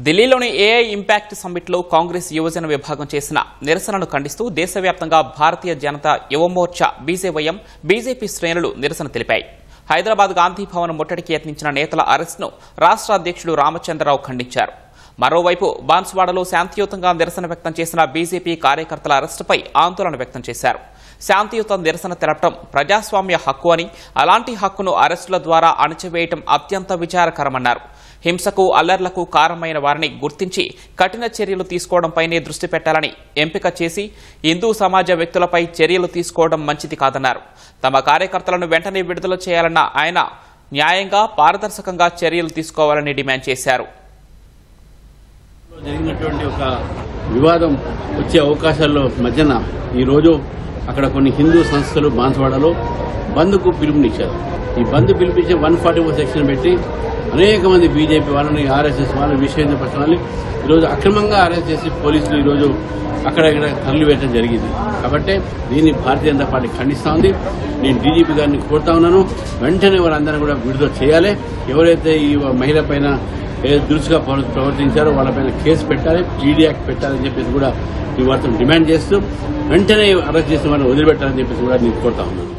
ఢిల్లీలోని AI impact సమ్మిట్లో Congress యువజన విభాగం చేసిన నిరసనను ఖండిస్తూ దేశవ్యాప్తంగా భారతీయ జనతా యువమోర్చా బీజేవైఎం బీజేపీ శ్రేణులు నిరసన తెలిపాయి. హైదరాబాద్ గాంధీ భవన్ ముట్టడికి యత్నించిన నేతల అరెస్టును రాష్ట్ర అధ్యక్షుడు రామచంద్రరావు ఖండించారు. మరోవైపు బాన్స్వాడలో శాంతియుతంగా నిరసన వ్యక్తం చేసిన బీజేపీ కార్యకర్తల అరెస్టుపై ఆందోళన వ్యక్తం చేశారు. శాంతియుత నిరసన తెలపడం ప్రజాస్వామ్య హక్కు అని, అలాంటి హక్కును అరెస్టుల ద్వారా అణచివేయడం అత్యంత విచారకరమన్నారు. హింసకు అల్లర్లకు కారణమైన వారిని గుర్తించి కఠిన చర్యలు తీసుకోవడంపైనే దృష్టి పెట్టాలని ఎంపిక చేసి హిందూ సమాజ వ్యక్తులపై చర్యలు తీసుకోవడం మంచిది కాదన్నారు. తమ కార్యకర్తలను వెంటనే విడుదల చేయాలన్న ఆయన న్యాయంగా పారదర్శకంగా చర్యలు తీసుకోవాలని డిమాండ్ చేశారు. జరిగినటువంటి ఒక వివాదం వచ్చే అవకాశాల్లో మధ్యన ఈరోజు అక్కడ కొన్ని హిందూ సంస్థలు బాన్స్వాడలో బంద్కు పిలుపునిచ్చారు. ఈ బంద్ పిలిపించే 144 సెక్షన్ పెట్టి అనేక మంది బీజేపీ వాళ్ళని, ఆర్ఎస్ఎస్ వాళ్ళని, విశ్వ హిందూ పరిషత్ వాళ్ళని ఈరోజు అక్రమంగా అరెస్ట్ చేసి పోలీసులు ఈరోజు అక్కడ ఇక్కడ తరలివేయడం జరిగింది. కాబట్టి దీన్ని భారతీయ జనతా పార్టీ ఖండిస్తా ఉంది. నేను డీజీపీ గారిని కోరుతా ఉన్నాను, వెంటనే వాళ్ళందరూ కూడా విడుదల చేయాలి. ఎవరైతే ఈ మహిళ పైన దురుసుగా ప్రవర్తించారో వాళ్ళపైన కేసు పెట్టాలి, ఈడీ యాక్ట్ పెట్టాలని చెప్పేసి కూడా ఈ వార్తను డిమాండ్ చేస్తూ వెంటనే అరెస్ట్ చేసిన వారిని వదిలిపెట్టాలని చెప్పేసి కూడా నేను కోరుతా ఉన్నాను.